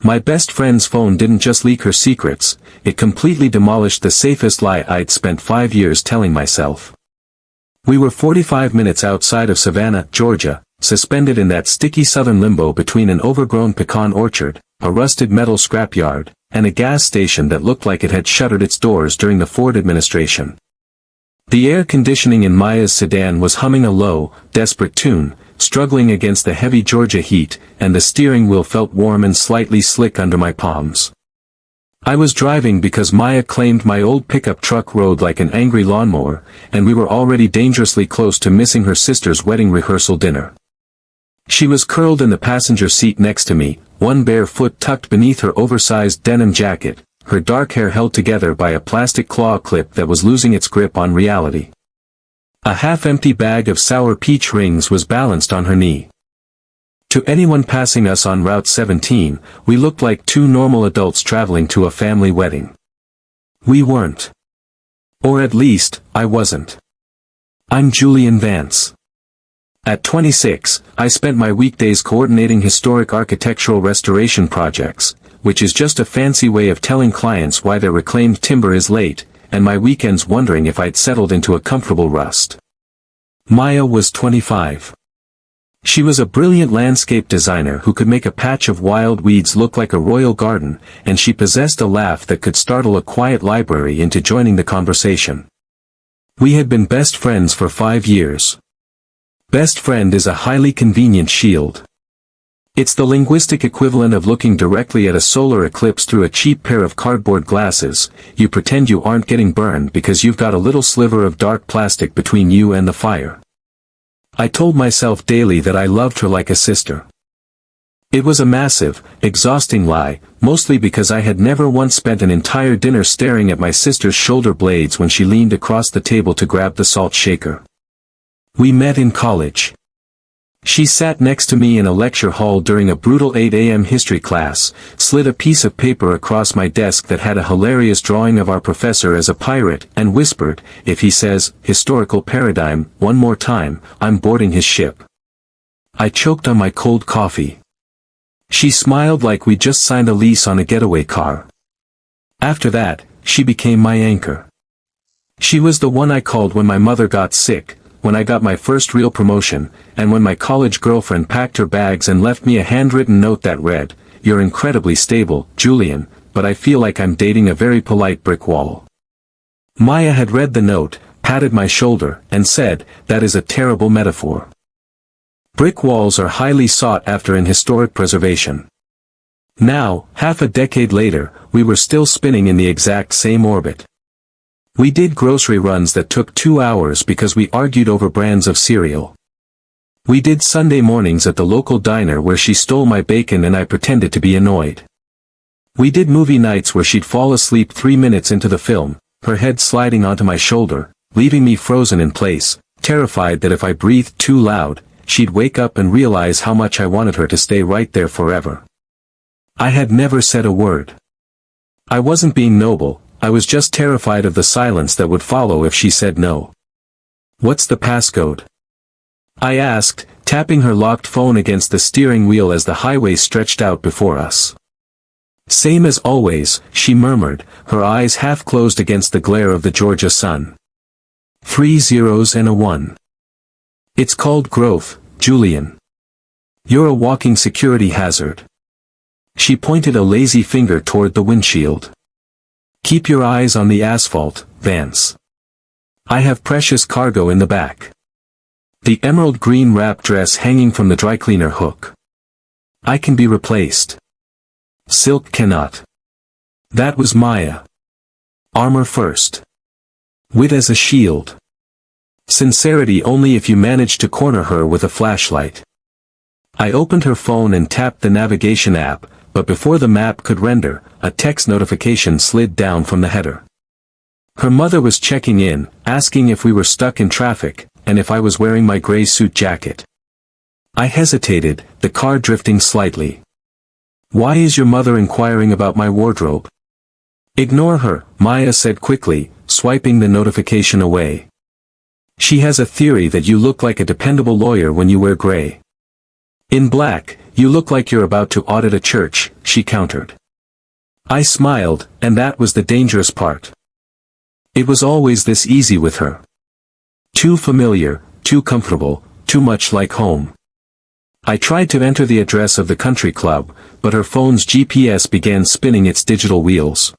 My best friend's phone didn't just leak her secrets, it completely demolished the safest lie I'd spent 5 years telling myself. We were 45 minutes outside of Savannah, Georgia, suspended in that sticky southern limbo between an overgrown pecan orchard, a rusted metal scrapyard, and a gas station that looked like it had shuttered its doors during the Ford administration. The air conditioning in Maya's sedan was humming a low, desperate tune, struggling against the heavy Georgia heat, and the steering wheel felt warm and slightly slick under my palms. I was driving because Maya claimed my old pickup truck rode like an angry lawnmower, and we were already dangerously close to missing her sister's wedding rehearsal dinner. She was curled in the passenger seat next to me, one bare foot tucked beneath her oversized denim jacket, her dark hair held together by a plastic claw clip that was losing its grip on reality. A half-empty bag of sour peach rings was balanced on her knee. To anyone passing us on Route 17, we looked like two normal adults traveling to a family wedding. We weren't. Or at least, I wasn't. I'm Julian Vance. At 26, I spent my weekdays coordinating historic architectural restoration projects, which is just a fancy way of telling clients why their reclaimed timber is late, and my weekends wondering if I'd settled into a comfortable rust. Maya was 25. She was a brilliant landscape designer who could make a patch of wild weeds look like a royal garden, and she possessed a laugh that could startle a quiet library into joining the conversation. We had been best friends for 5 years. Best friend is a highly convenient shield. It's the linguistic equivalent of looking directly at a solar eclipse through a cheap pair of cardboard glasses. You pretend you aren't getting burned because you've got a little sliver of dark plastic between you and the fire. I told myself daily that I loved her like a sister. It was a massive, exhausting lie, mostly because I had never once spent an entire dinner staring at my sister's shoulder blades when she leaned across the table to grab the salt shaker. We met in college. She sat next to me in a lecture hall during a brutal 8 a.m. history class, slid a piece of paper across my desk that had a hilarious drawing of our professor as a pirate, and whispered, "If he says, historical paradigm, one more time, I'm boarding his ship." I choked on my cold coffee. She smiled like we'd just signed a lease on a getaway car. After that, she became my anchor. She was the one I called when my mother got sick, when I got my first real promotion, and when my college girlfriend packed her bags and left me a handwritten note that read, "You're incredibly stable, Julian, but I feel like I'm dating a very polite brick wall." Maya had read the note, patted my shoulder, and said, "That is a terrible metaphor. Brick walls are highly sought after in historic preservation." Now, half a decade later, we were still spinning in the exact same orbit. We did grocery runs that took 2 hours because we argued over brands of cereal. We did Sunday mornings at the local diner where she stole my bacon and I pretended to be annoyed. We did movie nights where she'd fall asleep 3 minutes into the film, her head sliding onto my shoulder, leaving me frozen in place, terrified that if I breathed too loud, she'd wake up and realize how much I wanted her to stay right there forever. I had never said a word. I wasn't being noble, I was just terrified of the silence that would follow if she said no. "What's the passcode?" I asked, tapping her locked phone against the steering wheel as the highway stretched out before us. "Same as always," she murmured, her eyes half closed against the glare of the Georgia sun. 3 zeros and a 1. "It's called growth, Julian. You're a walking security hazard." She pointed a lazy finger toward the windshield. "Keep your eyes on the asphalt, Vance. I have precious cargo in the back." The emerald green wrap dress hanging from the dry cleaner hook. "I can be replaced. Silk cannot." That was Maya. Armor first. Wit as a shield. Sincerity only if you managed to corner her with a flashlight. I opened her phone and tapped the navigation app, but before the map could render, a text notification slid down from the header. Her mother was checking in, asking if we were stuck in traffic, and if I was wearing my gray suit jacket. I hesitated, the car drifting slightly. "Why is your mother inquiring about my wardrobe?" "Ignore her," Maya said quickly, swiping the notification away. "She has a theory that you look like a dependable lawyer when you wear gray. In black, You look like you're about to audit a church, she countered. I smiled, and that was the dangerous part. It was always this easy with her. Too familiar, too comfortable, too much like home. I tried to enter the address of the country club, but her phone's GPS began spinning its digital wheels.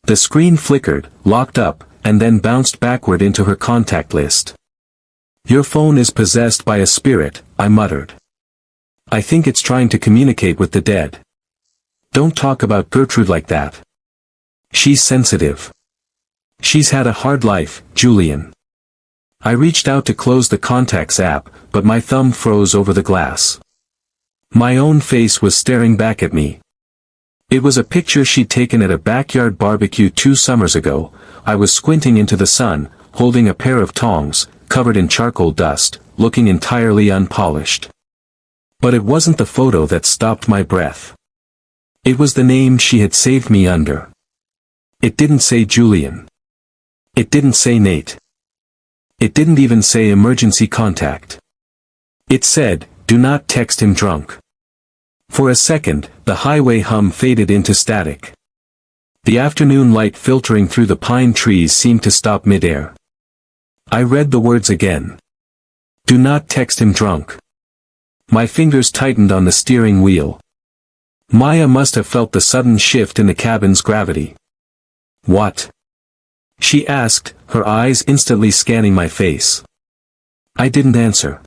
The screen flickered, locked up, and then bounced backward into her contact list. Your phone is possessed by a spirit, I muttered. I think it's trying to communicate with the dead. Don't talk about Gertrude like that. She's sensitive. She's had a hard life, Julian. I reached out to close the Contacts app, but my thumb froze over the glass. My own face was staring back at me. It was a picture she'd taken at a backyard barbecue 2 summers ago. I was squinting into the sun, holding a pair of tongs, covered in charcoal dust, looking entirely unpolished. But it wasn't the photo that stopped my breath. It was the name she had saved me under. It didn't say Julian. It didn't say Nate. It didn't even say emergency contact. It said, do not text him drunk. For a second, the highway hum faded into static. The afternoon light filtering through the pine trees seemed to stop midair. I read the words again. Do not text him drunk. My fingers tightened on the steering wheel. Maya must have felt the sudden shift in the cabin's gravity. What? She asked, her eyes instantly scanning my face. I didn't answer.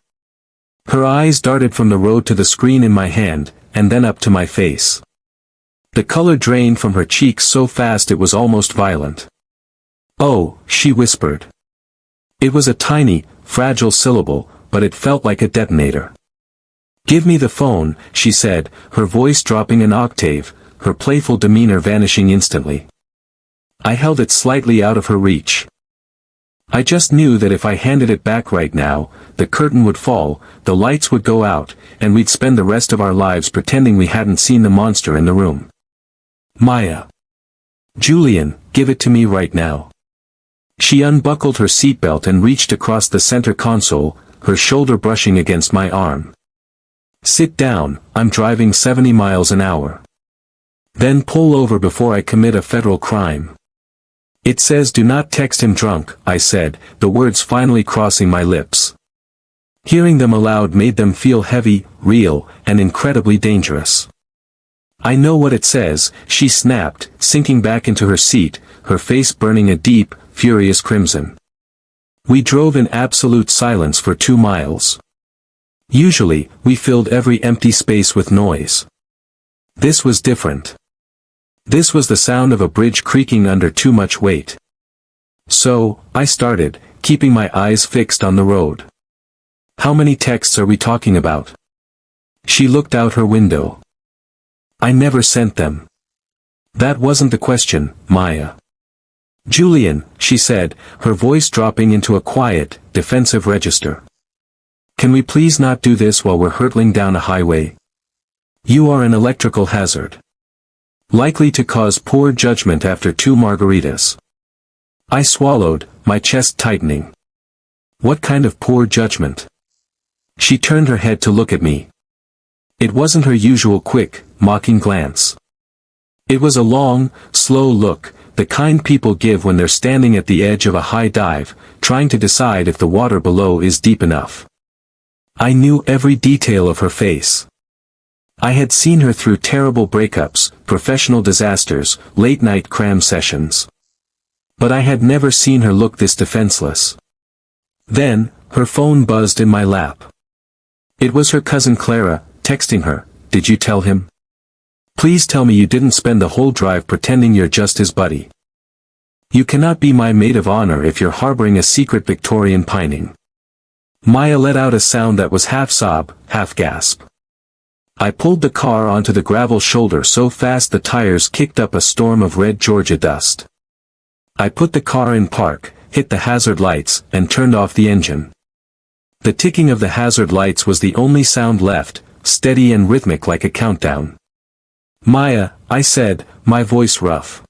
Her eyes darted from the road to the screen in my hand, and then up to my face. The color drained from her cheeks so fast it was almost violent. Oh, she whispered. It was a tiny, fragile syllable, but it felt like a detonator. Give me the phone, she said, her voice dropping an octave, her playful demeanor vanishing instantly. I held it slightly out of her reach. I just knew that if I handed it back right now, the curtain would fall, the lights would go out, and we'd spend the rest of our lives pretending we hadn't seen the monster in the room. Maya. Julian, give it to me right now. She unbuckled her seatbelt and reached across the center console, her shoulder brushing against my arm. Sit down, I'm driving 70 miles an hour. Then pull over before I commit a federal crime. It says do not text him drunk, I said, the words finally crossing my lips. Hearing them aloud made them feel heavy, real, and incredibly dangerous. I know what it says, she snapped, sinking back into her seat, her face burning a deep, furious crimson. We drove in absolute silence for 2 miles. Usually, we filled every empty space with noise. This was different. This was the sound of a bridge creaking under too much weight. So, I started, keeping my eyes fixed on the road. How many texts are we talking about? She looked out her window. I never sent them. That wasn't the question, Maya. Julian, she said, her voice dropping into a quiet, defensive register. Can we please not do this while we're hurtling down a highway? You are an electrical hazard. Likely to cause poor judgment after 2 margaritas. I swallowed, my chest tightening. What kind of poor judgment? She turned her head to look at me. It wasn't her usual quick, mocking glance. It was a long, slow look, the kind people give when they're standing at the edge of a high dive, trying to decide if the water below is deep enough. I knew every detail of her face. I had seen her through terrible breakups, professional disasters, late-night cram sessions. But I had never seen her look this defenseless. Then, her phone buzzed in my lap. It was her cousin Clara, texting her, did you tell him? Please tell me you didn't spend the whole drive pretending you're just his buddy. You cannot be my maid of honor if you're harboring a secret Victorian pining. Maya let out a sound that was half sob, half gasp. I pulled the car onto the gravel shoulder so fast the tires kicked up a storm of red Georgia dust. I put the car in park, hit the hazard lights, and turned off the engine. The ticking of the hazard lights was the only sound left, steady and rhythmic like a countdown. Maya, I said, my voice rough.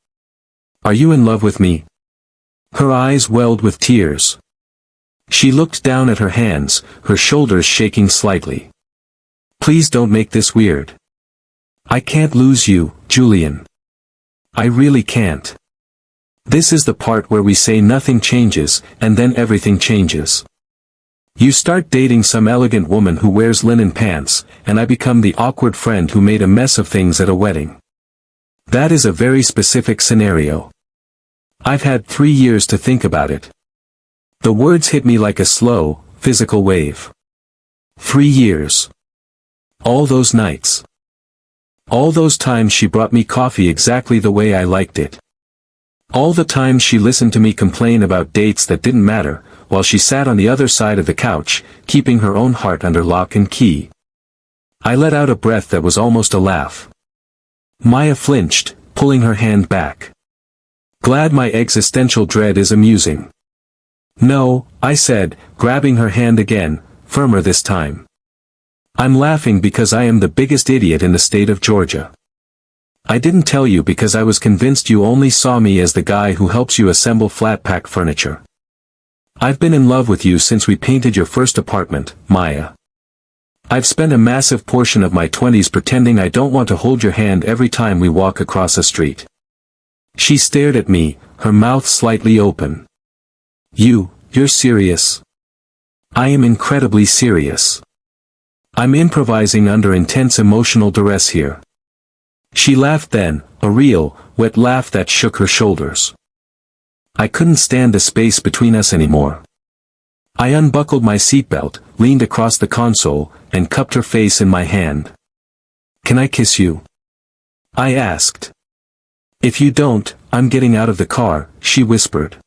Are you in love with me? Her eyes welled with tears. She looked down at her hands, her shoulders shaking slightly. Please don't make this weird. I can't lose you, Julian. I really can't. This is the part where we say nothing changes, and then everything changes. You start dating some elegant woman who wears linen pants, and I become the awkward friend who made a mess of things at a wedding. That is a very specific scenario. I've had 3 years to think about it. The words hit me like a slow, physical wave. 3 years. All those nights. All those times she brought me coffee exactly the way I liked it. All the times she listened to me complain about dates that didn't matter, while she sat on the other side of the couch, keeping her own heart under lock and key. I let out a breath that was almost a laugh. Maya flinched, pulling her hand back. Glad my existential dread is amusing. No, I said, grabbing her hand again, firmer this time. I'm laughing because I am the biggest idiot in the state of Georgia. I didn't tell you because I was convinced you only saw me as the guy who helps you assemble flat-pack furniture. I've been in love with you since we painted your first apartment, Maya. I've spent a massive portion of my 20s pretending I don't want to hold your hand every time we walk across a street. She stared at me, her mouth slightly open. You're serious? I am incredibly serious. I'm improvising under intense emotional duress here. She laughed then, a real, wet laugh that shook her shoulders. I couldn't stand the space between us anymore. I unbuckled my seatbelt, leaned across the console, and cupped her face in my hand. Can I kiss you? I asked. If you don't, I'm getting out of the car, she whispered.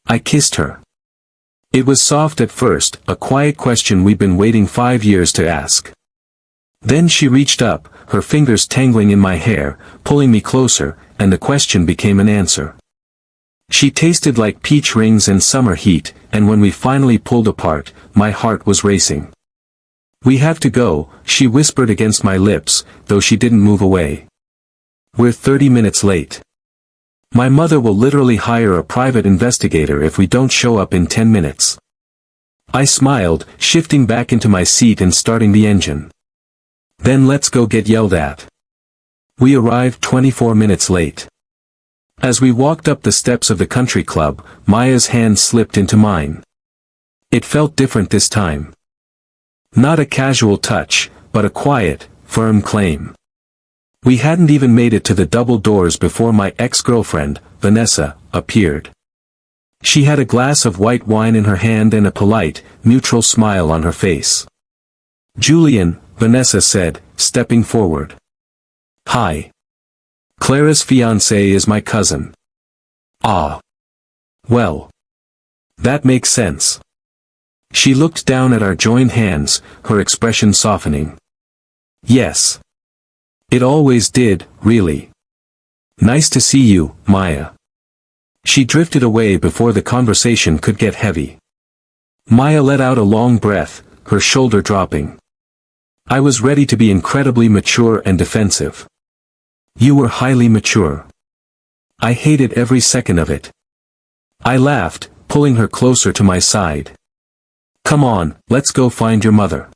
I kissed her. It was soft at first, a quiet question we'd been waiting 5 years to ask. Then she reached up, her fingers tangling in my hair, pulling me closer, and the question became an answer. She tasted like peach rings and summer heat, and when we finally pulled apart, my heart was racing. We have to go, she whispered against my lips, though she didn't move away. We're 30 minutes late. My mother will literally hire a private investigator if we don't show up in 10 minutes. I smiled, shifting back into my seat and starting the engine. Then let's go get yelled at. We arrived 24 minutes late. As we walked up the steps of the country club, Maya's hand slipped into mine. It felt different this time. Not a casual touch, but a quiet, firm claim. We hadn't even made it to the double doors before my ex-girlfriend, Vanessa, appeared. She had a glass of white wine in her hand and a polite, neutral smile on her face. Julian, Vanessa said, stepping forward. Hi. Clara's fiancé is my cousin. Ah. Well. That makes sense. She looked down at our joined hands, her expression softening. Yes. It always did, really. Nice to see you, Maya. She drifted away before the conversation could get heavy. Maya let out a long breath, her shoulder dropping. I was ready to be incredibly mature and defensive. You were highly mature. I hated every second of it. I laughed, pulling her closer to my side. Come on, let's go find your mother.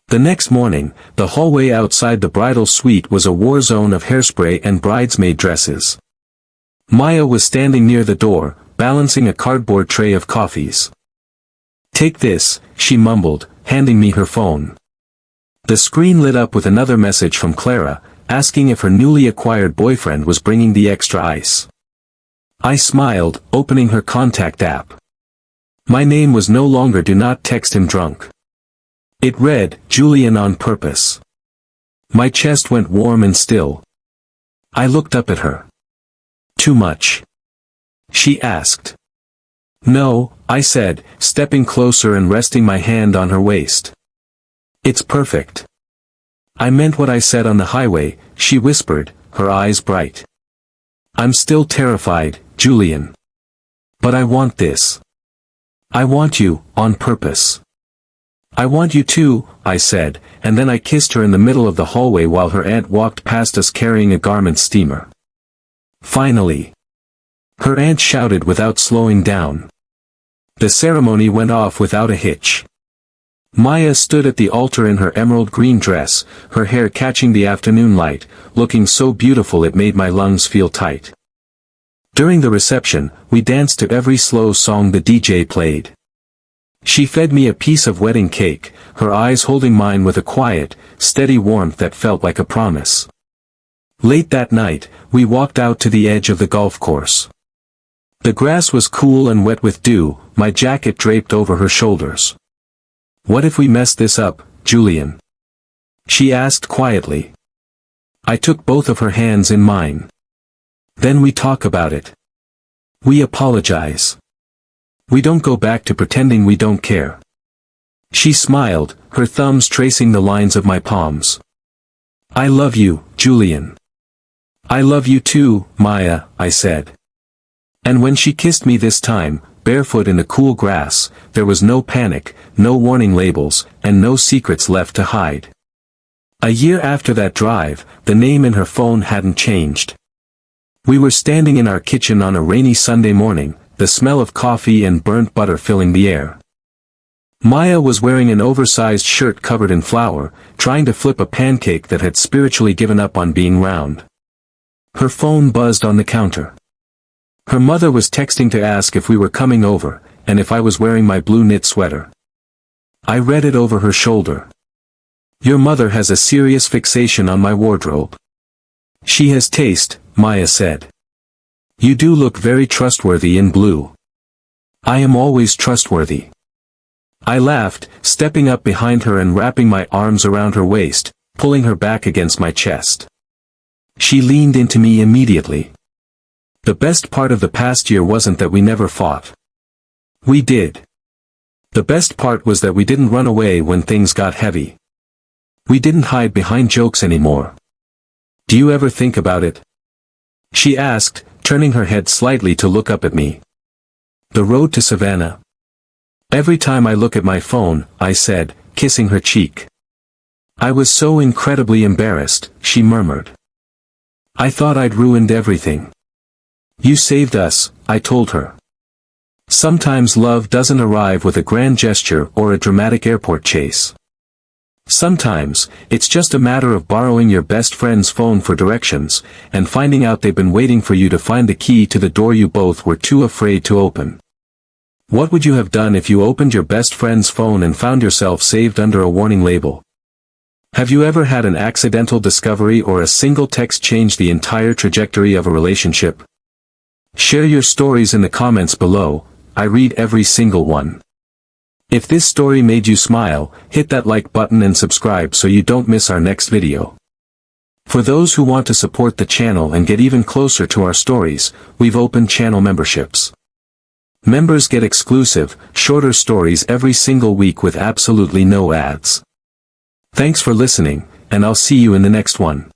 The next morning, the hallway outside the bridal suite was a war zone of hairspray and bridesmaid dresses. Maya was standing near the door, balancing a cardboard tray of coffees. Take this, she mumbled, handing me her phone. The screen lit up with another message from Clara, asking if her newly acquired boyfriend was bringing the extra ice. I smiled, opening her contact app. My name was no longer Do Not Text Him Drunk. It read, Julian on purpose. My chest went warm and still. I looked up at her. Too much? She asked. No, I said, stepping closer and resting my hand on her waist. It's perfect. I meant what I said on the highway, she whispered, her eyes bright. I'm still terrified, Julian. But I want this. I want you, on purpose. I want you too, I said, and then I kissed her in the middle of the hallway while her aunt walked past us carrying a garment steamer. Finally. Her aunt shouted without slowing down. The ceremony went off without a hitch. Maya stood at the altar in her emerald green dress, her hair catching the afternoon light, looking so beautiful it made my lungs feel tight. During the reception, we danced to every slow song the DJ played. She fed me a piece of wedding cake, her eyes holding mine with a quiet, steady warmth that felt like a promise. Late that night, we walked out to the edge of the golf course. The grass was cool and wet with dew, my jacket draped over her shoulders. "What if we mess this up, Julian?" she asked quietly. I took both of her hands in mine. "Then we talk about it. We apologize. We don't go back to pretending we don't care." She smiled, her thumbs tracing the lines of my palms. "I love you, Julian." "I love you too, Maya," I said. And when she kissed me this time, barefoot in the cool grass, there was no panic, no warning labels, and no secrets left to hide. A year after that drive, the name in her phone hadn't changed. We were standing in our kitchen on a rainy Sunday morning, the smell of coffee and burnt butter filling the air. Maya was wearing an oversized shirt covered in flour, trying to flip a pancake that had spiritually given up on being round. Her phone buzzed on the counter. Her mother was texting to ask if we were coming over, and if I was wearing my blue knit sweater. I read it over her shoulder. "Your mother has a serious fixation on my wardrobe. She has taste," Maya said. "You do look very trustworthy in blue." "I am always trustworthy." I laughed, stepping up behind her and wrapping my arms around her waist, pulling her back against my chest. She leaned into me immediately. The best part of the past year wasn't that we never fought. We did. The best part was that we didn't run away when things got heavy. We didn't hide behind jokes anymore. "Do you ever think about it?" she asked, turning her head slightly to look up at me. "The road to Savannah." "Every time I look at my phone," I said, kissing her cheek. "I was so incredibly embarrassed," she murmured. "I thought I'd ruined everything." "You saved us," I told her. Sometimes love doesn't arrive with a grand gesture or a dramatic airport chase. Sometimes, it's just a matter of borrowing your best friend's phone for directions, and finding out they've been waiting for you to find the key to the door you both were too afraid to open. What would you have done if you opened your best friend's phone and found yourself saved under a warning label? Have you ever had an accidental discovery or a single text change the entire trajectory of a relationship? Share your stories in the comments below, I read every single one. If this story made you smile, hit that like button and subscribe so you don't miss our next video. For those who want to support the channel and get even closer to our stories, we've opened channel memberships. Members get exclusive, shorter stories every single week with absolutely no ads. Thanks for listening, and I'll see you in the next one.